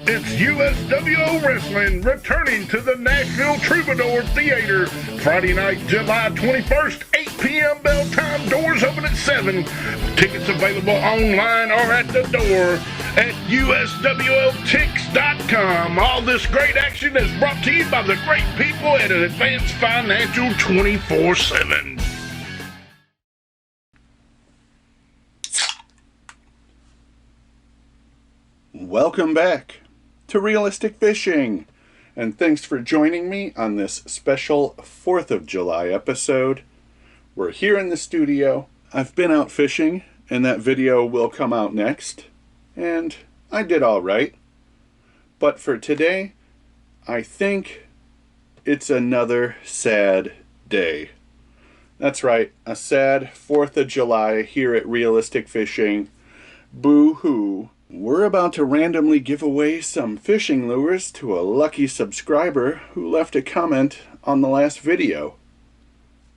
It's USWO Wrestling returning to the Nashville Troubadour Theater Friday night, July 21st, 8 p.m. bell time. Doors open at 7. Tickets available online or at the door at uswotix.com. All this great action is brought to you by the great people at Advanced Financial 24/7. Welcome back to Realistic Fishing, and thanks for joining me on this special 4th of July episode. We're here in the studio. I've been out fishing, and that video will come out next, and I did all right. But for today, I think it's another sad day. That's right, a sad 4th of July here at Realistic Fishing. Boo-hoo. We're about to randomly give away some fishing lures to a lucky subscriber who left a comment on the last video.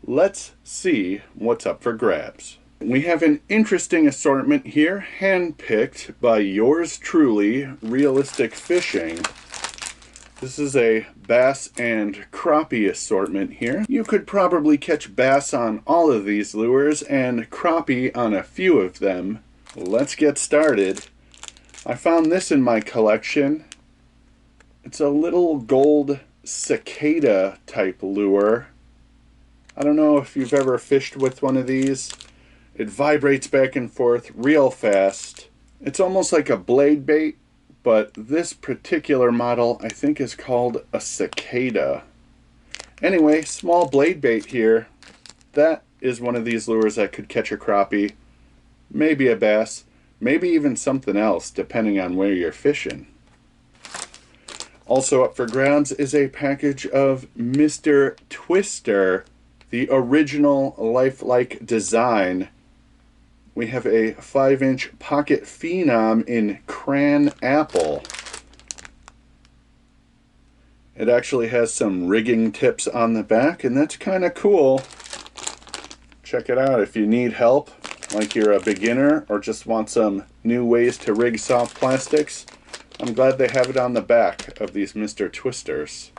Let's see what's up for grabs. We have an interesting assortment here, handpicked by yours truly, Realistic Fishing. This is a bass and crappie assortment here. You could probably catch bass on all of these lures and crappie on a few of them. Let's get started. I found this in my collection. It's a little gold cicada type lure. I don't know if you've ever fished with one of these. It vibrates back and forth real fast. It's almost like a blade bait, but this particular model I think is called a cicada. Anyway, small blade bait here. That is one of these lures that could catch a crappie, maybe a bass, maybe even something else, depending on where you're fishing. Also up for grabs is a package of Mr. Twister, the original lifelike design. We have a 5-inch pocket phenom in cran apple. It actually has some rigging tips on the back, and that's kind of cool. Check it out if you need help, like you're a beginner or just want some new ways to rig soft plastics. I'm glad they have it on the back of these Mr. Twisters.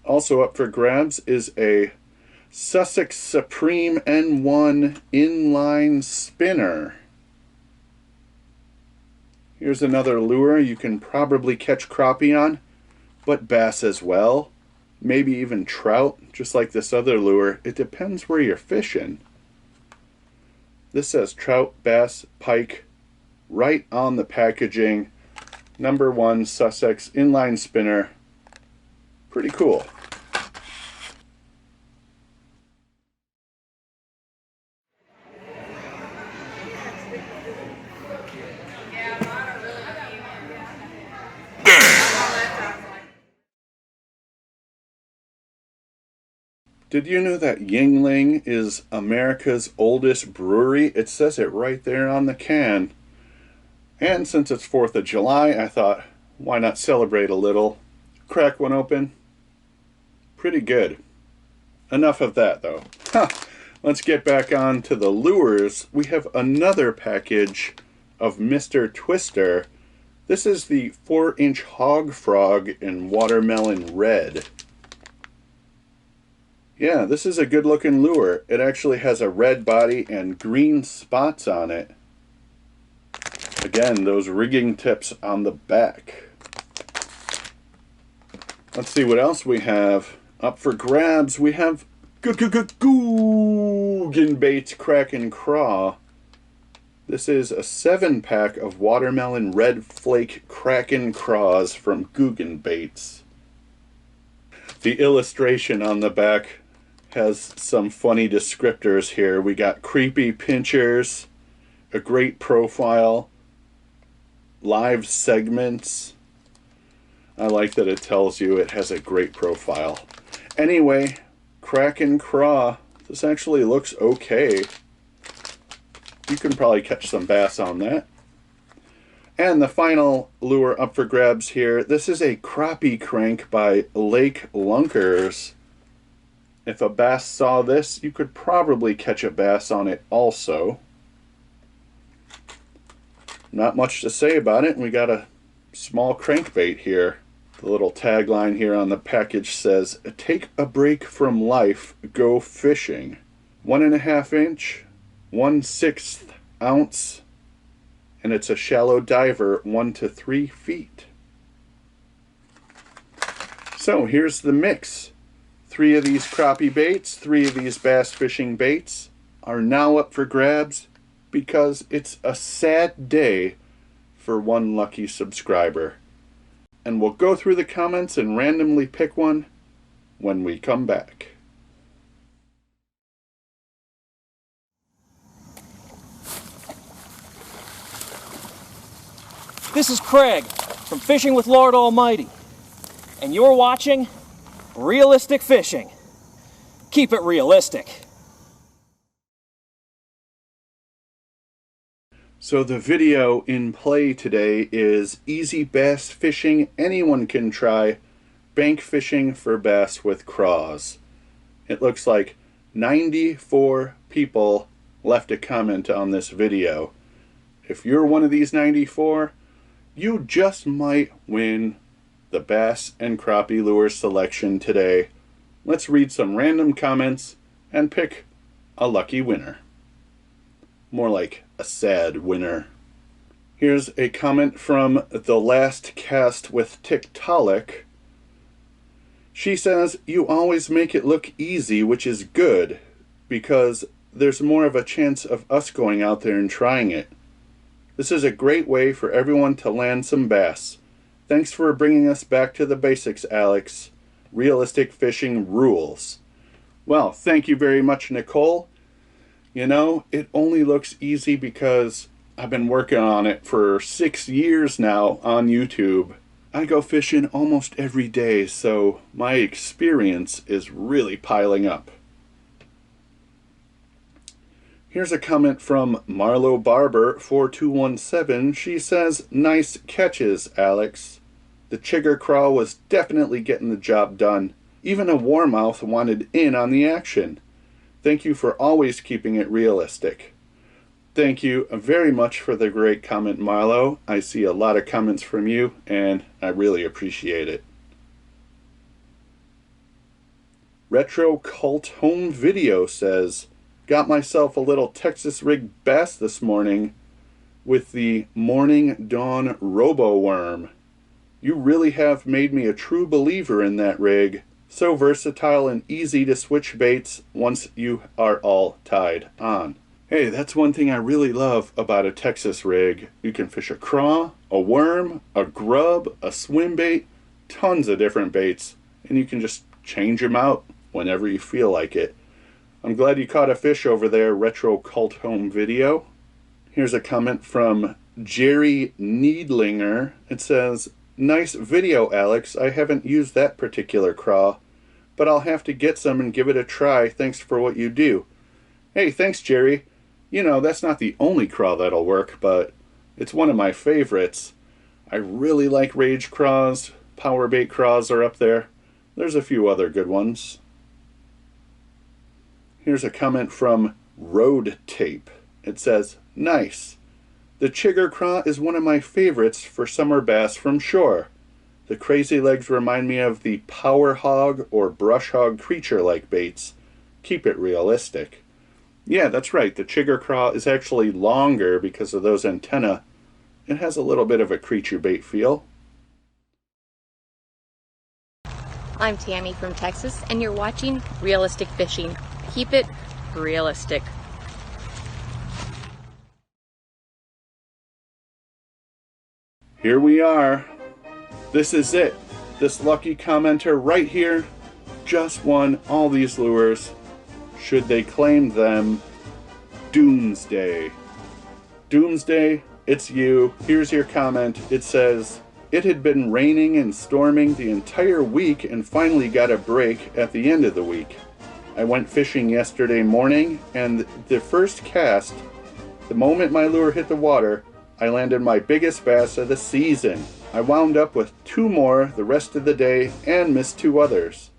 Also up for grabs is a Sussex Supreme N1 inline spinner. Here's another lure you can probably catch crappie on, but bass as well. Maybe even trout, just like this other lure. It depends where you're fishing. This says trout, bass, pike, right on the packaging. #1 Sussex inline spinner. Pretty cool. Did you know that Yuengling is America's oldest brewery? It says it right there on the can. And since it's 4th of July, I thought, why not celebrate a little? Crack one open. Pretty good. Enough of that, though. Let's get back on to the lures. We have another package of Mr. Twister. This is the 4-inch hog frog in watermelon red. Yeah, this is a good looking lure. It actually has a red body and green spots on it. Again, those rigging tips on the back. Let's see what else we have. Up for grabs, we have Guggenbait's Crack and Craw. This is a 7-pack of watermelon red flake Kraken Craws from Guggenbait's. The illustration on the back has some funny descriptors here. We got creepy pinchers, a great profile, live segments. I like that it tells you it has a great profile. Anyway, Crack and Craw. This actually looks okay. You can probably catch some bass on that. And the final lure up for grabs here. This is a crappie crank by Lake Lunkers. If a bass saw this, you could probably catch a bass on it also. Not much to say about it. We got a small crankbait here. The little tagline here on the package says, "Take a break from life, go fishing." 1.5 inch, 1/6 ounce, and it's a shallow diver, 1 to 3 feet. So here's the mix. 3 of these crappie baits, 3 of these bass fishing baits are now up for grabs because it's a sad day for one lucky subscriber. And we'll go through the comments and randomly pick one when we come back. This is Craig from Fishing with Lord Almighty, and you're watching Realistic Fishing. Keep it realistic. So the video in play today is easy bass fishing anyone can try, bank fishing for bass with craws. It looks like 94 people left a comment on this video. If you're one of these 94, you just might win the bass and crappie lure selection today. Let's read some random comments and pick a lucky winner. More like a sad winner. Here's a comment from The Last Cast with Tiktaalik. She says, "You always make it look easy, which is good, because there's more of a chance of us going out there and trying it. This is a great way for everyone to land some bass. Thanks for bringing us back to the basics, Alex. Realistic fishing rules." Well, thank you very much, Nicole. You know, it only looks easy because I've been working on it for 6 years now on YouTube. I go fishing almost every day, so my experience is really piling up. Here's a comment from Marlo Barber 4217. She says, "Nice catches, Alex. The chigger craw was definitely getting the job done. Even a warmouth wanted in on the action. Thank you for always keeping it realistic." Thank you very much for the great comment, Marlo. I see a lot of comments from you, and I really appreciate it. Retro Cult Home Video says, "Got myself a little Texas rig bass this morning with the Morning Dawn Robo Worm. You really have made me a true believer in that rig. So versatile and easy to switch baits once you are all tied on." Hey, that's one thing I really love about a Texas rig. You can fish a craw, a worm, a grub, a swim bait, tons of different baits, and you can just change them out whenever you feel like it. I'm glad you caught a fish over there, Retro Cult Home Video. Here's a comment from Jerry Needlinger. It says, "Nice video, Alex. I haven't used that particular craw, but I'll have to get some and give it a try. Thanks for what you do." Hey, thanks, Jerry. You know, that's not the only craw that'll work, but it's one of my favorites. I really like Rage craws. Power bait craws are up there. There's a few other good ones. Here's a comment from Road Tape. It says, "Nice. The chigger craw is one of my favorites for summer bass from shore. The crazy legs remind me of the power hog or brush hog creature-like baits. Keep it realistic." Yeah, that's right. The chigger craw is actually longer because of those antennae. It has a little bit of a creature bait feel. I'm Tammy from Texas, and you're watching Realistic Fishing. Keep it realistic. Here we are. This is it. This lucky commenter right here just won all these lures. Should they claim them? Doomsday. Doomsday, it's you. Here's your comment. It says, "It had been raining and storming the entire week and finally got a break at the end of the week. I went fishing yesterday morning, and the first cast, the moment my lure hit the water, I landed my biggest bass of the season. I wound up with 2 more the rest of the day and missed 2 others.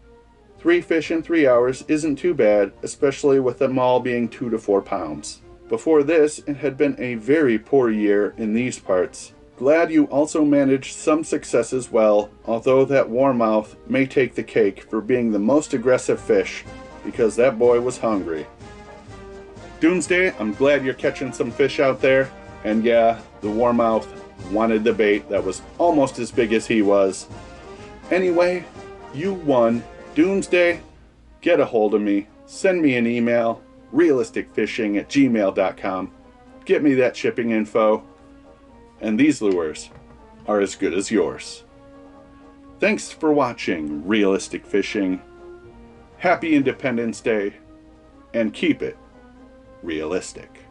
3 fish in 3 hours isn't too bad, especially with them all being 2 to 4 pounds. Before this, it had been a very poor year in these parts. Glad you also managed some success as well, although that warmouth may take the cake for being the most aggressive fish, because that boy was hungry. Doomsday, I'm glad you're catching some fish out there, and yeah, the warmouth wanted the bait that was almost as big as he was. Anyway, you won. Doomsday, get a hold of me, send me an email, realisticfishing@gmail.com, get me that shipping info, and these lures are as good as yours. Thanks for watching Realistic Fishing. Happy Independence Day, and keep it realistic.